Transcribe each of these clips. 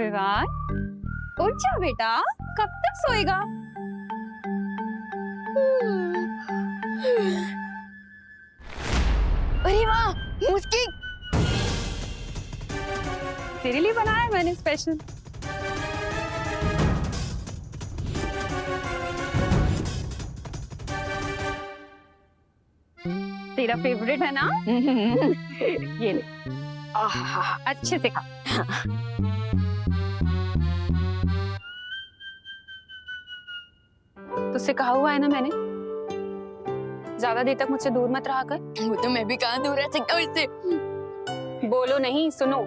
विवान, उठ जा बेटा, कब तक सोएगा? अरे वाह, मुस्की तेरे लिए बनाया है मैंने स्पेशल। तेरा फेवरेट है ना? ये ले। आहा, अच्छे से खा। तुझसे कहा हुआ है ना मैंने, ज्यादा देर तक मुझसे दूर मत रहा कर। वो तो मैं भी कहाँ दूर रह सकता हूँ इससे। बोलो नहीं, सुनो।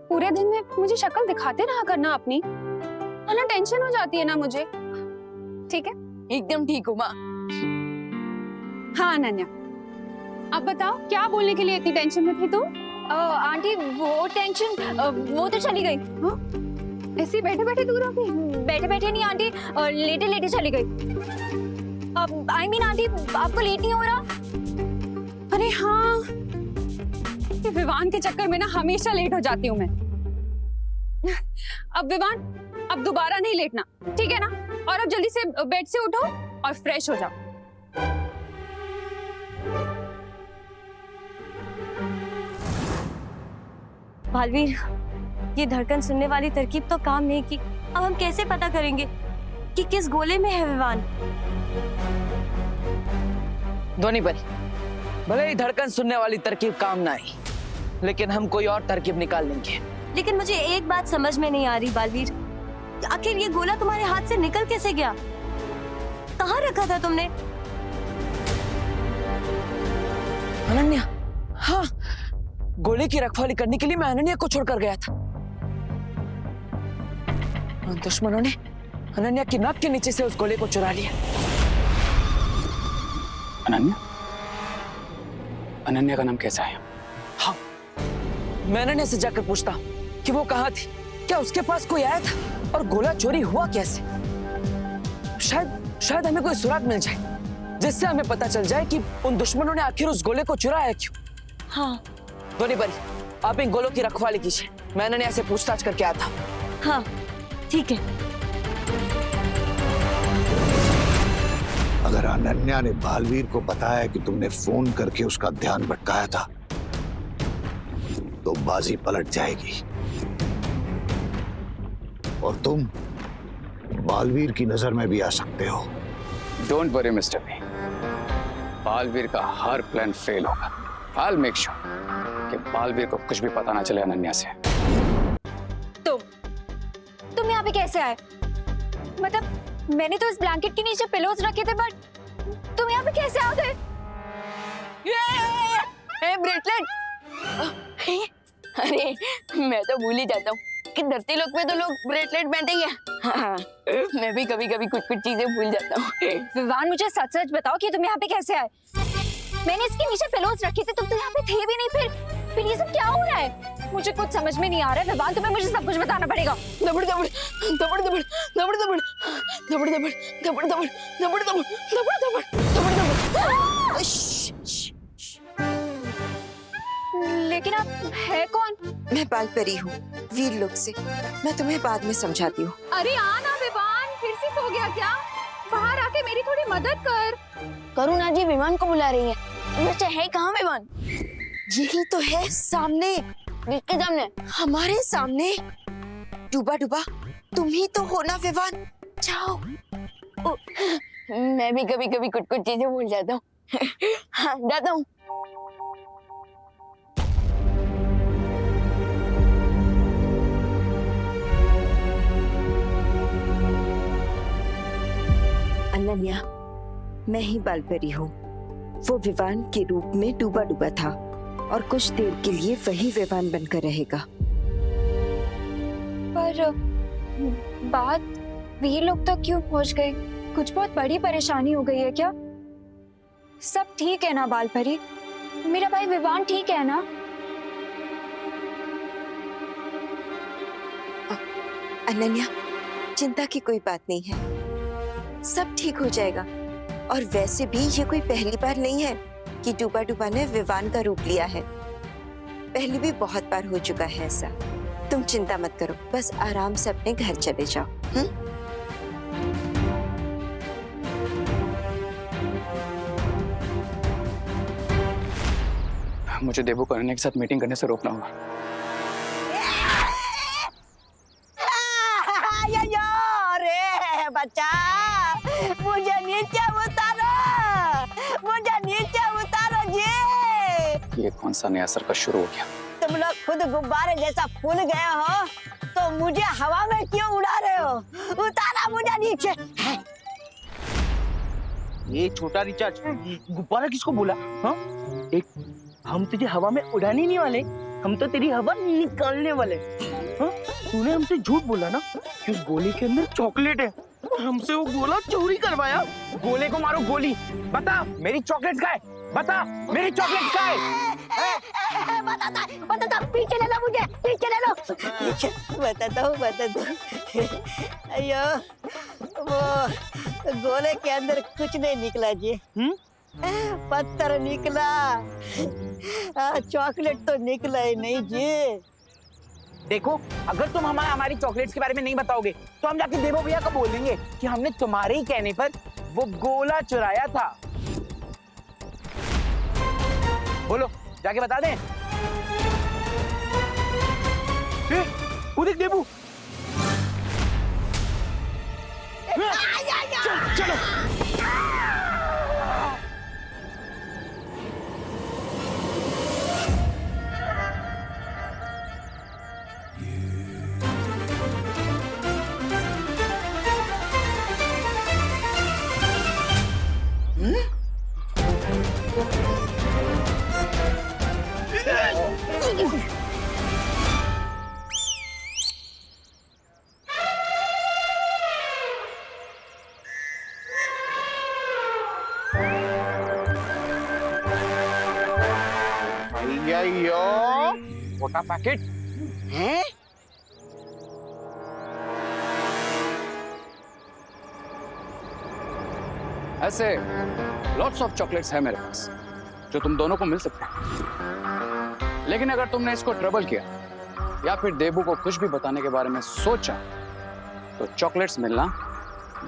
पूरे दिन में मुझे शक्ल दिखाते रहा करना अपनी, वरना टेंशन हो जाती है ना मुझे। ठीक है? एकदम ठीक हूँ माँ। हाँ अनन्या, अब बताओ क्या बोलने के लिए इतनी टेंशन में थी तुम? आंटी वो टेंशन वो तो चली गई। हाँ? ऐसे बैठे बैठे दूर हो गई? बैठे बैठे नहीं आंटी, लेटे लेटे चली गई। आई मीन आंटी, आपको लेट नहीं हो रहा? अरे हाँ, ये विवान के चक्कर में ना हमेशा लेट हो जाती हूँ मैं। अब विवान, अब दोबारा नहीं लेटना, ठीक है ना? और अब जल्दी से बेड से उठो और फ्रेश हो जाओ। बालवीर, ये धड़कन सुनने वाली तरकीब तो काम नहीं की। अब हम कैसे पता करेंगे कि किस गोले में है विवान? ध्वनि परी, भले ही धड़कन सुनने वाली तरकीब काम ना आई, लेकिन हम कोई और तरकीब निकाल लेंगे। लेकिन मुझे एक बात समझ में नहीं आ रही बालवीर, आखिर ये गोला तुम्हारे हाथ से निकल कैसे गया? कहाँ रखा था तुमने? अनन्या, हाँ, गोले की रखवाली करने के लिए मैं अनन्या को छोड़कर गया था। उन दुश्मनों ने अनन्या की नाक के नीचे से उस गोले को चुरा लिया। अनन्या? अनन्या का नाम कैसा है? हाँ, मैं अनन्या से जाकर पूछता कि वो कहाँ थी, क्या उसके पास कोई आया था और गोला चोरी हुआ कैसे? शायद हमें कोई सुराग मिल जाए, जिससे हमें पता चल जाए कि उन दुश्मनों ने आखिर उस गोले को चुराया क्यों। हाँ ध्वनि परी, आप इन गोलों की रखवाली कीजिए, मैं अनन्या से पूछताछ करके आता हूँ। हाँ ठीक है। अगर अनन्या ने बालवीर को बताया कि तुमने फोन करके उसका ध्यान भटकाया था, तो बाजी पलट जाएगी और तुम बालवीर की नजर में भी आ सकते हो। Don't worry mister B, Baalveer का हर प्लान फेल होगा। I'll make sure कि बालवीर को कुछ भी पता ना चले अनन्या से। तुम यहाँ पे कैसे आए? मतलब मैंने तो इस ब्लैंकेट के नीचे पिलोज रखे थे, बट तुम यहाँ पे कैसे आ गए? ये ब्रेसलेट! अरे मैं तो भूल ही जाता हूँ कि धरती लोक में तो लोग ब्रेसलेट पहनते ही हैं। हाँ, मैं भी कभी कभी कुछ चीजें भूल जाता हूँ। विवान, मुझे सच सच बताओ कि तुम यहाँ पे कैसे आए? मैंने इसके नीचे पिलोज रखे थे, तुम तो यहाँ पे थे भी नहीं। फिर ये सब क्या हो रहा है? मुझे कुछ समझ में नहीं आ रहा है विवान, तुम्हें मुझे सब कुछ बताना पड़ेगा। दबड़ दबड़ दबड़ दबड़ दबड़ दबड़ दबड़ दबड़ दबड़ दबड़ दबड़ दबड़ दबड़ दबड़ दबड़ दबड़। लेकिन आप है कौन? मैं बालपरी हूँ, वीरलोक से। मैं तुम्हें बाद में समझाती हूँ। अरे आना विवान, फिर से सो गया क्या? बाहर आके मेरी थोड़ी मदद कर। करुणा जी विमान को बुला रही है। वैसे है कहाँ विमान? यही तो है, सामने। किसके सामने? हमारे सामने। डूबा डूबा तुम ही तो हो ना विवान? जाओ। मैं भी कभी कभी कुछ चीजें भूल जाता हूँ। हाँ, जाता हूँ। अनन्या, मैं ही बालपरी हूँ। वो विवान के रूप में डूबा डूबा था और कुछ देर के लिए वही विवान बनकर रहेगा। पर बात वीर लोग तक क्यों पहुंच गए? कुछ बहुत बड़ी परेशानी हो गई है क्या? सब ठीक है ना बालपरी? मेरा भाई विवान ठीक है ना? अनन्या, चिंता की कोई बात नहीं है, सब ठीक हो जाएगा। और वैसे भी ये कोई पहली बार नहीं है कि डूबा डूबा ने विवान का रूप लिया है। पहले भी बहुत बार हो चुका है ऐसा। तुम चिंता मत करो, बस आराम से अपने घर चले जाओ। मुझे देबू को अनन्या के साथ मीटिंग करने से रोकना होगा। अरे बच्चा, मुझे नीचे उतारो, मुझे नीचे उतारो जी। ये कौन सा नया सर्कस शुरू हो गया? तुम लोग खुद गुब्बारे जैसा फूल गए हो, तो मुझे हवा में क्यों उड़ा रहे हो? उतारा मुझे नीचे। ये छोटा रिचार्ज, गुब्बारा किसको बोला? हाँ, एक हम तुझे हवा में उड़ाने नहीं वाले, हम तो तेरी हवा निकालने वाले। हाँ, तूने हमसे झूठ बोला ना कि उस गोले के अंदर चॉकलेट है और हमसे वो गोला चोरी करवाया। गोले को मारो गोली। बता मेरी चॉकलेट कहाँ है? बता मेरी चॉकलेट कहाँ है? बताता, पीछे ले लो मुझे, पीछे ले लो। पीछे बताता हूँ। अयो, वो गोले के अंदर कुछ नहीं निकला जी। पत्थर निकला, चॉकलेट तो निकला ही नहीं जी। देखो, अगर तुम हमारी चॉकलेट्स के बारे में नहीं बताओगे तो हम जाके देवो भैया को बोल देंगे कि हमने तुम्हारे ही कहने पर वो गोला चुराया था। बोलो, जाके बता दें। वो देख देवू। चलो। छोटा पैकेट है। ऐसे लॉट्स ऑफ चॉकलेट्स है मेरे पास जो तुम दोनों को मिल सकते हैं, लेकिन अगर तुमने इसको ट्रबल किया या फिर देबू को कुछ भी बताने के बारे में सोचा तो चॉकलेट्स मिलना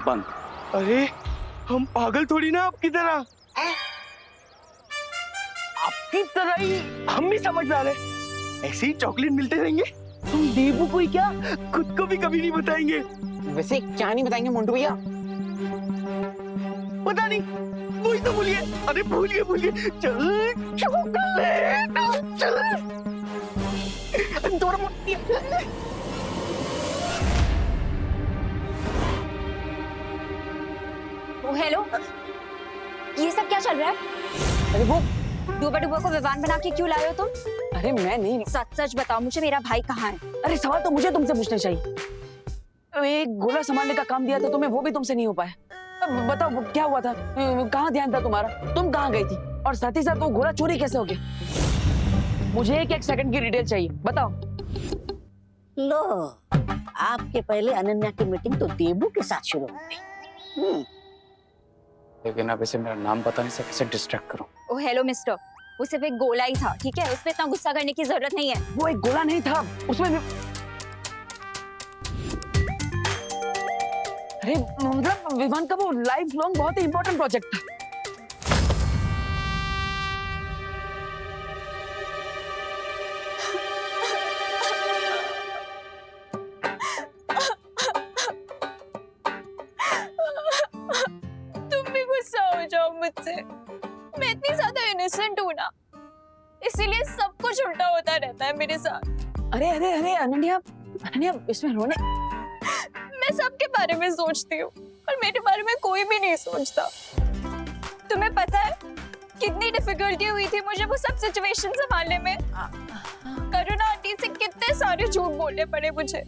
बंद। अरे हम पागल थोड़ी ना आपकी तरह। आपकी तरह ही हम भी समझदार हैं। ऐसे ही चॉकलेट मिलते रहेंगे। तुम देबू को ही क्या, खुद को भी कभी नहीं बताएंगे। वैसे क्या नहीं बताएंगे मोंटू भैया? पता नहीं, वही तो भूलिए। अरे भूलिए। चल चॉकलेट, चल थोड़ा मोटी। ओ हेलो, ये सब क्या चल रहा है? अरे वो डूबा को विवान बना के क्यों लाए हो तुम? अरे मैं नहीं। सच बताओ मुझे, मेरा भाई कहाँ है? अरे सवाल तो मुझे तुमसे पूछना चाहिए। एक गोला संभालने का काम दिया था तुम्हें, वो भी तुमसे नहीं हो पाया। अब बताओ वो क्या हुआ था? कहाँ ध्यान था तुम्हारा? तुम कहाँ गई थी? और साथ ही साथ वो गोला चोरी कैसे हो गया? मुझे एक सेकंड की डिटेल चाहिए, बताओ। लो, आपके पहले अनन्या की मीटिंग तो देबू के साथ शुरू हो गई। लेकिन अब इसे मेरा नाम बताने से कैसे डिस्ट्रैक्ट करूं? ओ हेलो मिस्टर, वो सिर्फ एक गोला ही था, ठीक है? उसमें इतना गुस्सा करने की जरूरत नहीं है। वो एक गोला नहीं था, उसमें भी... अरे मतलब विवान का वो लाइफ लॉन्ग बहुत ही इंपॉर्टेंट प्रोजेक्ट था। तुम भी गुस्सा हो जाओ मुझसे, मैं इतनी ज्यादा इनोसेंट हूँ ना, इसीलिए सब कुछ उल्टा होता रहता है मेरे साथ। अरे अरे अरे अनन्या, इसमें रोने... मैं सबके बारे में सोचती हूँ और मेरे बारे में कोई भी नहीं सोचता। तुम्हें पता है कितनी डिफिकल्टी हुई थी मुझे वो सब सिचुएशन संभालने में? करुणा आंटी से कितने सारे झूठ बोलने पड़े मुझे।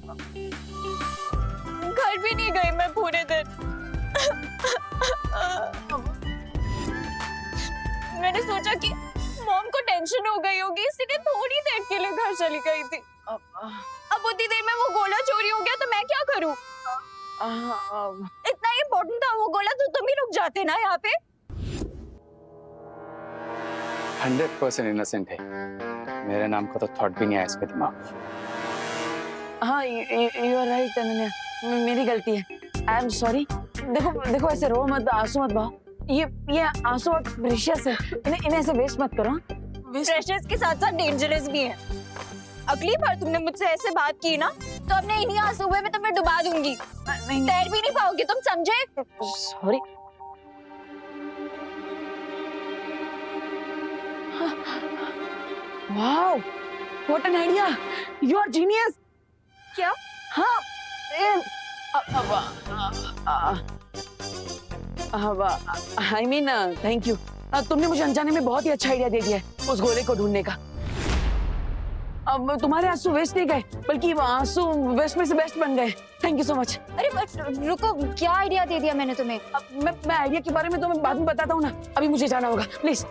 घर भी नहीं गई मैं पूरे दिन। मैंने सोचा कि मॉम को टेंशन हो गई होगी, इसलिए थोड़ी देर के लिए घर चली गई थी। अब उतनी देर में वो गोला चोरी हो गया तो मैं क्या करूं? इतना इम्पोर्टेंट था वो गोला तो तुम ही रुक जाते ना यहाँ पे। 100% इनोसेंट है। मेरे नाम का तो थॉट भी नहीं आया इसके दिमाग में। हाँ यू आर राइट अनन्या, मेरी गलती है। I am sorry. देखो देखो, ऐसे रो मत, आंसू मत बहाओ। ये आंसू बहुत प्रेशियस है, इन्हें ऐसे वेस्ट मत करो। प्रेशर्स के साथ साथ डेंजरस भी है। अगली बार तुमने मुझसे ऐसे बात की ना तो अपने इन्हीं आंसू में तुम्हें डुबा दूंगी। तैर भी नहीं पाओगे तुम, समझे? Sorry. Wow, what an idea, you are genius. क्या? हाँ, आई मीन थैंक यू। तुमने मुझे अनजाने में बहुत ही अच्छा आइडिया दे दिया है उस गोले को ढूंढने का। अब तुम्हारे आंसू वेस्ट नहीं गए, बल्कि आंसू वेस्ट में से बेस्ट बन गए। Thank you so much. अरे बट रुको, क्या आइडिया दे दिया मैंने तुम्हें? मैं आइडिया के बारे में तुम्हें बाद में बताता हूँ ना, अभी मुझे जाना होगा, प्लीज।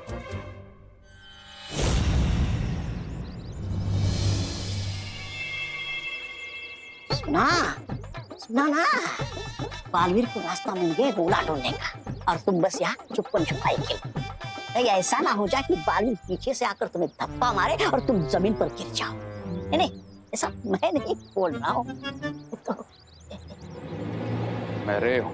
सुना सुना ना, बालवीर को रास्ता मिल गया गोला ढूंढने का, और तुम बस यहाँ चुपन छुपाई के। कहीं ऐसा ना हो जाए कि बालवीर पीछे से आकर तुम्हें धप्पा मारे और तुम जमीन पर गिर जाओ। नहीं, ऐसा मैं नहीं बोल रहा हूँ। तो मैं रे हूँ,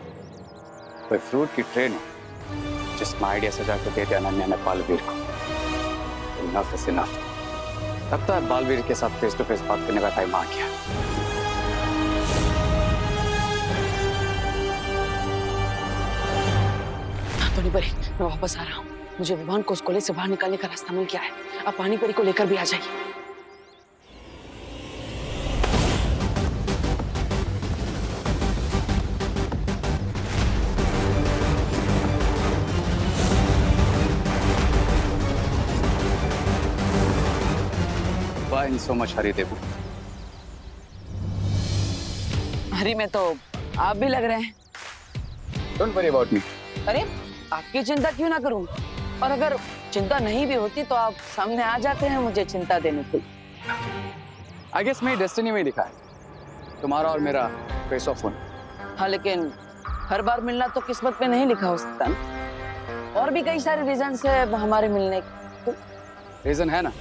कोई फ्रूट की ट्रेन है जिसमें आइडिया सजा के दे दिया अनन्या ने बालवीर को। Enough is enough. लगता है बालवीर के साथ फेस टू फेस बात करने का टाइम आ गया। पानीपरी, मैं वापस आ रहा हूँ। मुझे विवान को उस कॉलेज से बाहर निकालने का रास्ता मिल गया है। अब पानीपरी को लेकर भी आ जाइए। Why so much hurry, देबू? हरी में तो आप भी लग रहे हैं। Don't worry about me. अरे, आपकी चिंता क्यों ना करूं? और अगर चिंता नहीं भी होती तो आप सामने आ जाते हैं मुझे चिंता देने के लिए। I guess मेरी डेस्टिनी में लिखा है तुम्हारा और मेरा फेस ऑफ होना। हाँ, लेकिन हर बार मिलना तो किस्मत में नहीं लिखा हो सकता ना। और भी कई सारे रीजन है हमारे मिलने के। रीजन है ना?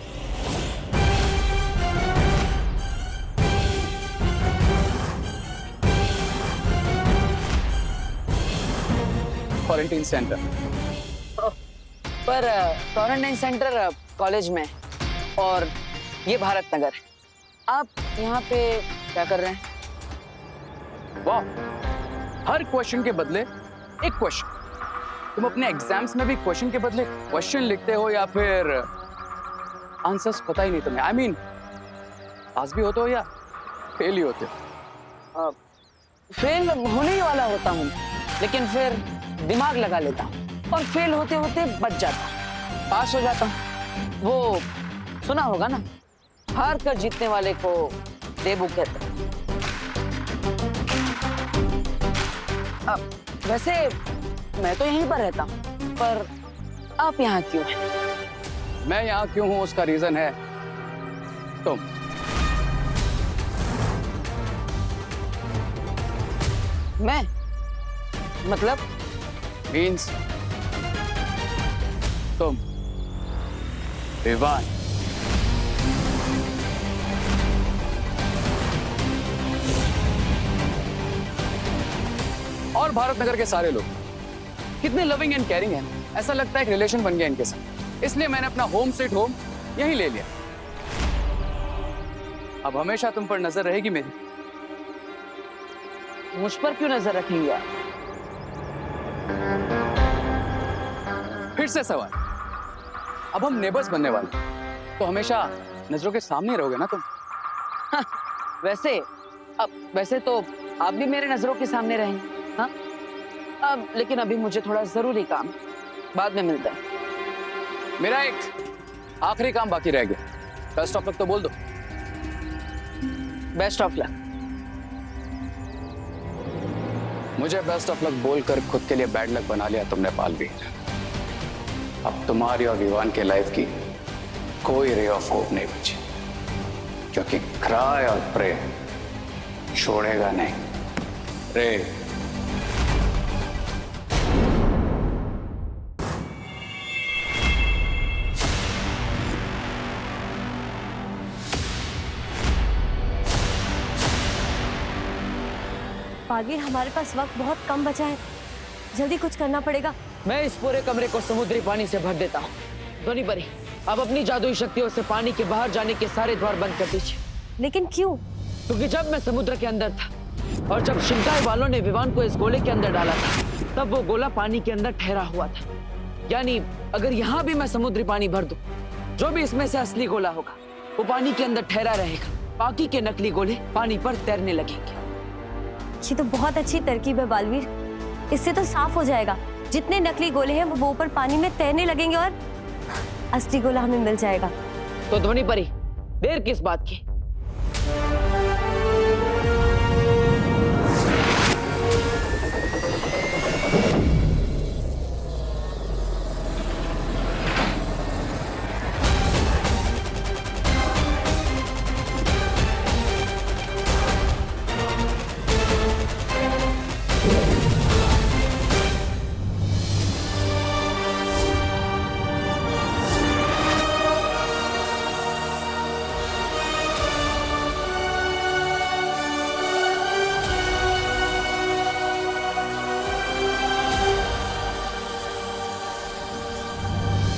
Quarantine centre. पर क्वारंटाइन सेंटर कॉलेज में, और ये भारत नगर है। आप यहाँ पे क्या कर रहे हैं? वाह, हर क्वेश्चन के बदले एक क्वेश्चन। तुम अपने एग्जाम्स में भी क्वेश्चन के बदले क्वेश्चन लिखते हो या फिर आंसर्स पता ही नहीं तुम्हें? आई मीन पास भी होते हो या फेल ही होते हो? फेल होने ही वाला होता हूँ, लेकिन फिर दिमाग लगा लेता हूँ और फेल होते होते बच जाता हूँ, पास हो जाता हूँ। वो सुना होगा ना, हार कर जीतने वाले को देबू कहते हैं। अब वैसे मैं तो यहीं पर रहता हूँ, पर आप यहाँ क्यों हैं? मैं यहाँ क्यों हूँ उसका रीजन है तुम। मैं मतलब मीन्स तुम विवान। और भारत नगर के सारे लोग कितने लविंग एंड केयरिंग हैं। ऐसा लगता है एक रिलेशन बन गया इनके साथ, इसलिए मैंने अपना होम स्वीट होम यहीं ले लिया। अब हमेशा तुम पर नजर रहेगी मेरी। मुझ पर क्यों नजर रखेंगे आप? फिर से सवाल, अब हम नेबर्स बनने वाले, तो हमेशा नजरों के सामने रहोगे ना तुम? वैसे तो आप भी मेरे नजरों के सामने रहेंगे। हाँ, अब लेकिन अभी मुझे थोड़ा जरूरी काम है, बाद में मिलता है। मेरा एक आखिरी काम बाकी रह गया। बेस्ट ऑफ लक तो बोल दो। Best of luck. मुझे बेस्ट ऑफ लक बोलकर खुद के लिए बैड लक बना लिया तुमने पालवी। अब तुम्हारी और विवान के लाइफ की कोई रे ऑफ होप नहीं बची, क्योंकि क्राई और प्रे छोड़ेगा नहीं। रे बालवीर, हमारे पास वक्त बहुत कम बचा है, जल्दी कुछ करना पड़ेगा। मैं इस पूरे कमरे को समुद्री पानी से भर देता हूँ। ध्वनि परी, अब अपनी जादुई शक्तियों से पानी के बाहर जाने के सारे द्वार बंद कर दीजिए। लेकिन क्यों? क्योंकि जब मैं समुद्र के अंदर था और जब शिंकाई वालों ने विवान को इस गोले के अंदर डाला था, तब वो गोला पानी के अंदर ठहरा हुआ था। यानी अगर यहाँ भी मैं समुद्री पानी भर दूं, जो भी इसमें से असली गोला होगा वो पानी के अंदर ठहरा रहेगा, बाकी के नकली गोले पानी पर तैरने लगेंगे। ये तो बहुत अच्छी तरकीब है बालवीर, इससे तो साफ हो जाएगा। जितने नकली गोले हैं वो ऊपर पानी में तैरने लगेंगे और असली गोला हमें मिल जाएगा। तो ध्वनि परी, देर किस बात की?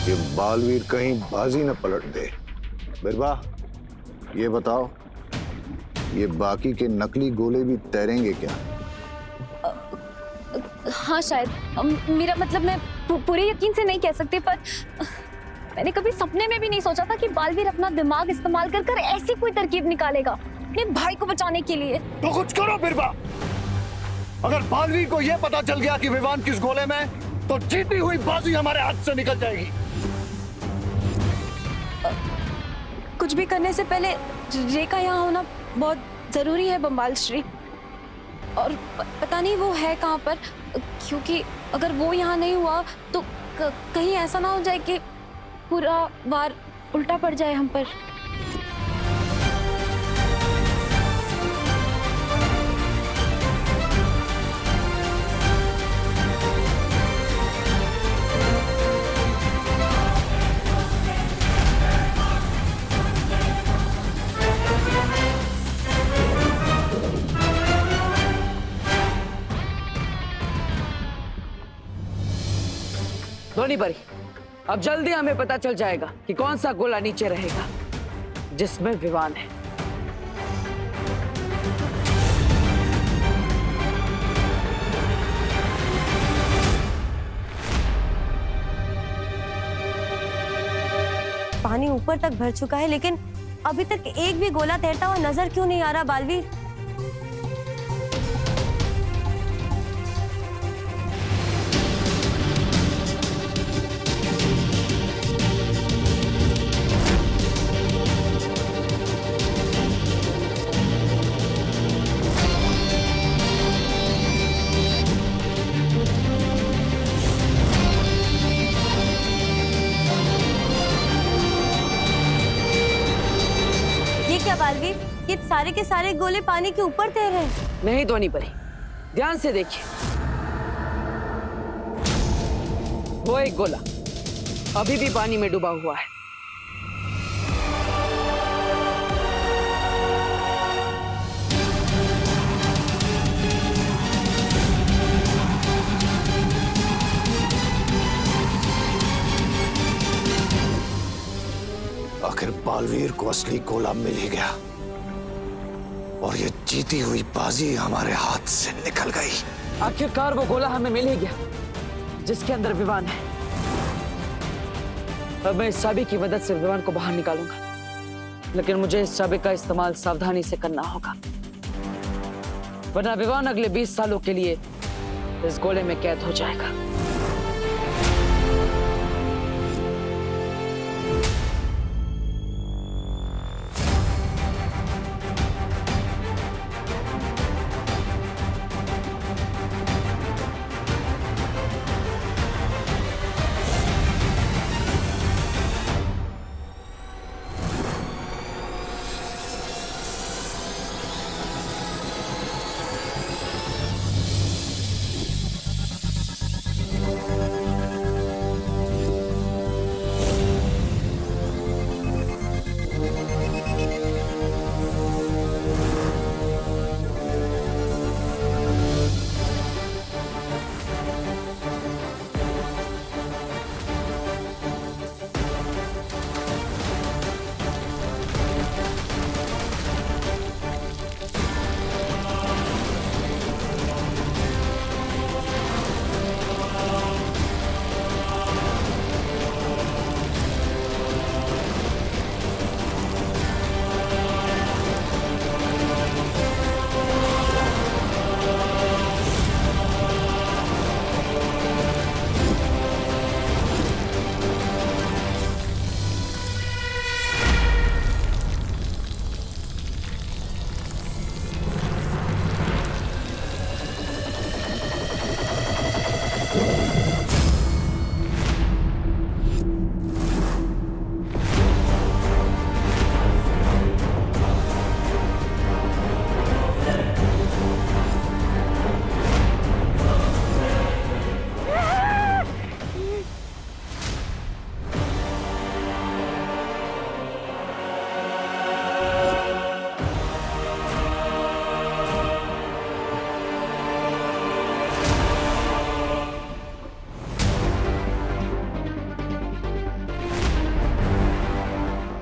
ये बालवीर कहीं बाजी न पलट दे। बिरबा, ये बताओ, ये बाकी के नकली गोले भी तैरेंगे क्या? हाँ शायद, मेरा मतलब मैं पूरे यकीन से नहीं कह सकती, पर मैंने कभी सपने में भी नहीं सोचा था कि बालवीर अपना दिमाग इस्तेमाल कर ऐसी कोई तरकीब निकालेगा अपने भाई को बचाने के लिए। तो कुछ करो बिरबा। अगर बालवीर को यह पता चल गया कि विवान किस गोले में, तो जीती हुई बाजी हमारे हाथ से निकल जाएगी। कुछ भी करने से पहले रेखा यहाँ होना बहुत जरूरी है बम्बाल श्री, और पता नहीं वो है कहाँ पर, क्योंकि अगर वो यहाँ नहीं हुआ तो कहीं ऐसा ना हो जाए कि पूरा वार उल्टा पड़ जाए हम पर। ध्वनि परी, अब जल्दी हमें पता चल जाएगा कि कौन सा गोला नीचे रहेगा जिसमें विवान है। पानी ऊपर तक भर चुका है, लेकिन अभी तक एक भी गोला तैरता हुआ नजर क्यों नहीं आ रहा बालवीर? बालवीर, ये सारे के सारे गोले पानी के ऊपर तैर रहे हैं। नहीं ध्वनि परी, ध्यान से देखिए, वो एक गोला अभी भी पानी में डूबा हुआ है। आखिर बालवीर को असली गोला मिल ही गया और ये जीती हुई बाजी हमारे हाथ से निकल गई। आखिरकार वो गोला हमें मिल ही गया जिसके अंदर विवान है। अब मैं इस चाबी की मदद से विवान को बाहर निकालूंगा, लेकिन मुझे इस चाबी का इस्तेमाल सावधानी से करना होगा, वरना विवान अगले 20 सालों के लिए इस गोले में कैद हो जाएगा।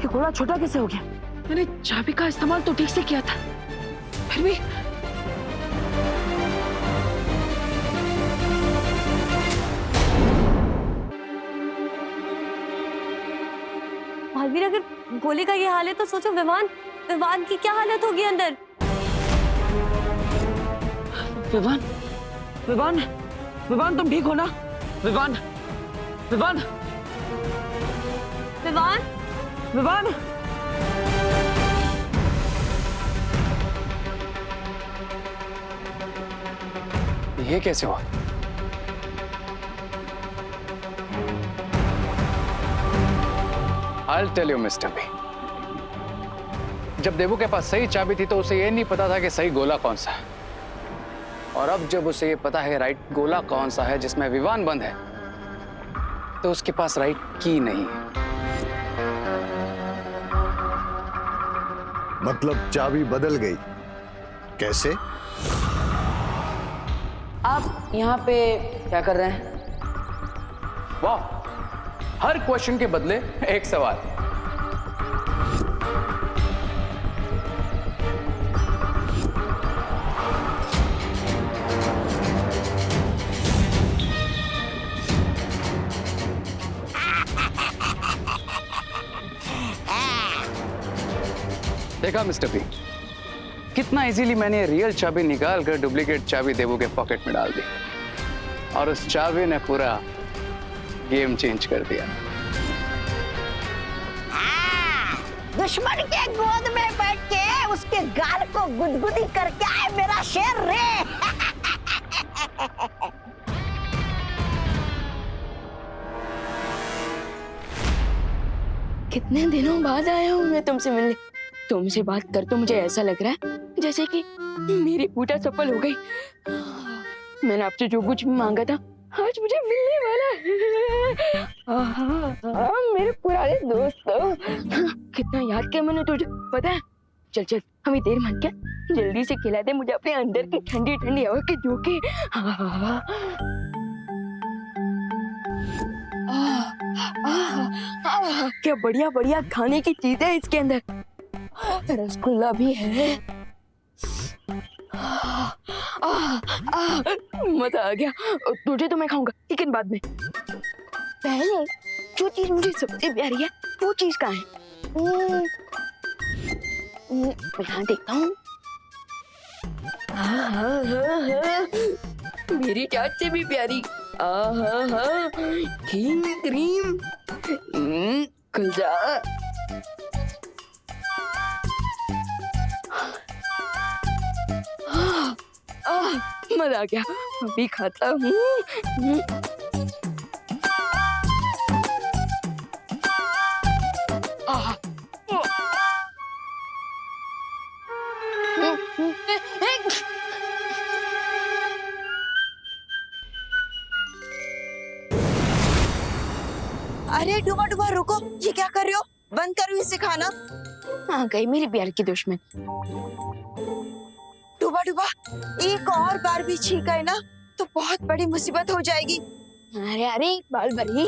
ये घोड़ा छोटा कैसे हो गया? मैंने चाबी का इस्तेमाल तो ठीक से किया था, फिर भी। मालवीर, अगर गोली का ये हाल है तो सोचो विवान विवान की क्या हालत होगी अंदर। विवान, विवान, विवान तुम ठीक हो ना? विवान, विवान, विवान, विवान। ये कैसे हुआ? I'll tell you, Mr. B. जब देबू के पास सही चाबी थी तो उसे ये नहीं पता था कि सही गोला कौन सा है, और अब जब उसे ये पता है राइट गोला कौन सा है जिसमें विवान बंद है, तो उसके पास राइट की नहीं है। मतलब चाबी बदल गई? कैसे? आप यहाँ पे क्या कर रहे हैं? वाह, हर क्वेश्चन के बदले एक सवाल। देखा मिस्टर पी, कितना इजीली मैंने रियल चाबी निकाल कर डुप्लीकेट चाबी देवू के पॉकेट में डाल दी, और उस चाबी ने पूरा गेम चेंज कर दिया। दुश्मन के गोद में बैठ के उसके गाल को गुदगुदी करके आए मेरा शेर रे। कितने दिनों बाद आया हूँ मैं तुमसे मिलने। तुमसे बात कर तो मुझे ऐसा लग रहा है जैसे कि मेरी पूजा सफल हो गई। मैंने आपसे जो कुछ भी मांगा था आज मुझे मिलने वाला है। मेरे पुराने दोस्तों, कितना याद किया मैंने तुझे, पता है? चल चल, हमें देर मत क्या, जल्दी से खिला दे मुझे अपने अंदर की ठंडी ठंडी हवा के झोंके। क्या बढ़िया बढ़िया खाने की चीजें है इसके अंदर। रसगुल्ला भी है। मजा आ गया। तुझे तो मैं खाऊंगा लेकिन बाद में। पहले जो चीज मुझे सबसे प्यारी है वो चीज कहाँ है? यहाँ देखता हूँ। मेरी चाट से भी प्यारी। Cream cream. खुल जा। मजा आ गया, अभी खाता हूँ। अरे डूबा डूबा रुको, ये क्या कर रहे हो? बंद करो इसे खाना। आ गई मेरी प्यार की दुश्मन। डूबा डूबा, एक और बार भी छींका है ना तो बहुत बड़ी मुसीबत हो जाएगी। अरे अरे बाल बरी,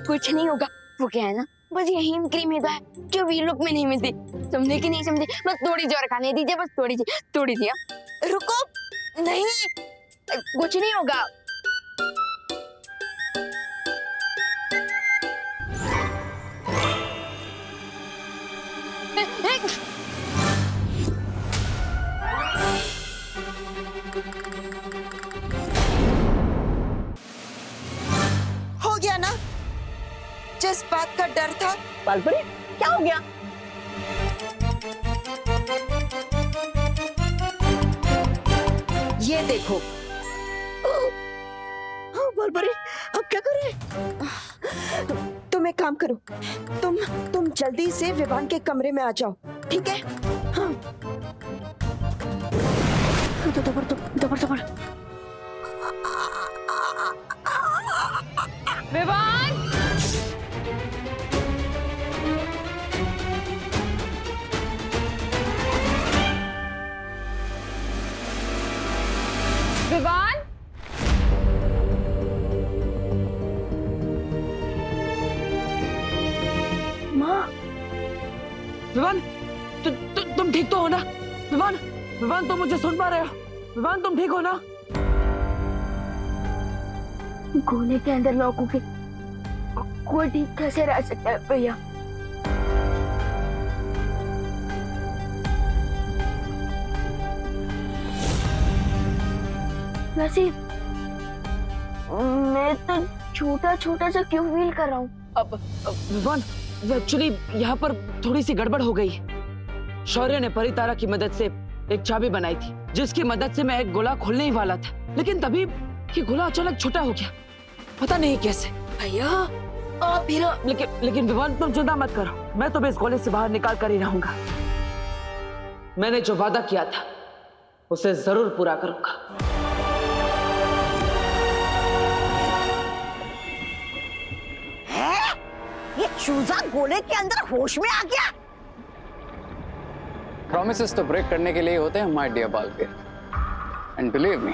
कुछ नहीं होगा। वो क्या है ना, बस ये हीम क्रीम ही तो है जो वी लुक में नहीं मिलती। समझे कि नहीं समझे? बस थोड़ी सी और खाने दीजिए, बस थोड़ी सी। रुको, नहीं कुछ नहीं होगा। हो गया ना जिस बात का डर था। बालपरी, क्या हो गया? ये देखो। बालपरी, अब क्या करें? तुम एक काम करो, तुम जल्दी से विवान के कमरे में आ जाओ, ठीक है? हाँ। दबर। विवान, विवान, माँ, विवान, तुम ठीक तो हो ना? विवान, विवान तुम मुझे सुन पा रहे हो? विवान तुम ठीक हो ना? गोले के अंदर लॉक होके कोई ठीक कैसे रह सकता है भैया? वैसे मैं तो छोटा छोटा सा क्यों फील कर रहा हूँ? अब विवान, एक्चुअली यहाँ पर थोड़ी सी गड़बड़ हो गई। शौर्य ने परितारा की मदद से एक चाबी बनाई थी, जिसकी मदद से मैं एक गोला खोलने ही वाला था, लेकिन तभी ये गोला अचानक छोटा हो गया, पता नहीं कैसे। भैया आप भी ना। लेकिन विवान तुम चिंता मत करो, मैं तुम्हें इस गोले से बाहर निकाल कर ही रहूंगा। मैंने जो वादा किया था उसे जरूर पूरा करूंगा। है? ये चूजा गोले के अंदर होश में आ गया। प्रॉमिसेस तो ब्रेक करने के लिए होते हैं my dear Baalveer, and believe me,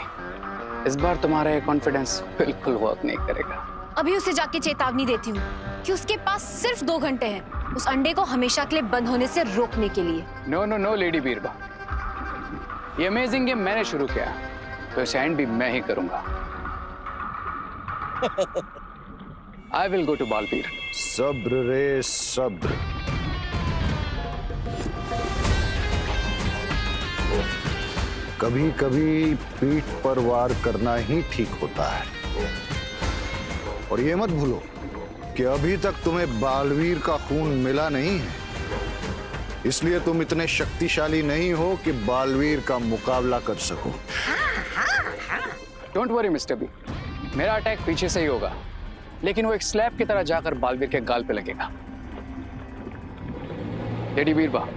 इस बार तुम्हारा ये कॉन्फिडेंस बिल्कुल वर्क नहीं करेगा। अभी उसे जाके चेतावनी देती हूँ कि उसके पास सिर्फ 2 घंटे हैं उस अंडे को हमेशा के लिए बंद होने से रोकने के लिए। नो नो नो लेडी बीरबा, ये अमेजिंग गेम मैंने शुरू किया, तो इसे एंड भी मैं ही करूंगा। I will go to Baalveer. सब्र रे सब्र। कभी कभी पीठ पर वार करना ही ठीक होता है। और ये मत भूलो कि अभी तक तुम्हें बालवीर का खून मिला नहीं है, इसलिए तुम इतने शक्तिशाली नहीं हो कि बालवीर का मुकाबला कर सको। डोंट वरी मिस्टर बी, मेरा अटैक पीछे से ही होगा, लेकिन वो एक स्लैब की तरह जाकर बालवीर के गाल पे लगेगा। लेडी बीरबा,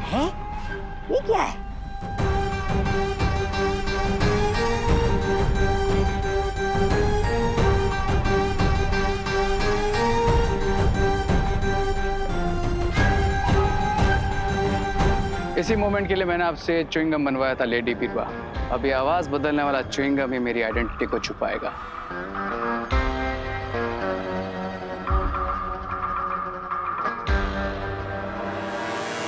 है? ये क्या है? इसी मोमेंट के लिए मैंने आपसे च्युइंगम बनवाया था लेडी बीरबा। अभी आवाज बदलने वाला च्युइंगम ही मेरी आइडेंटिटी को छुपाएगा।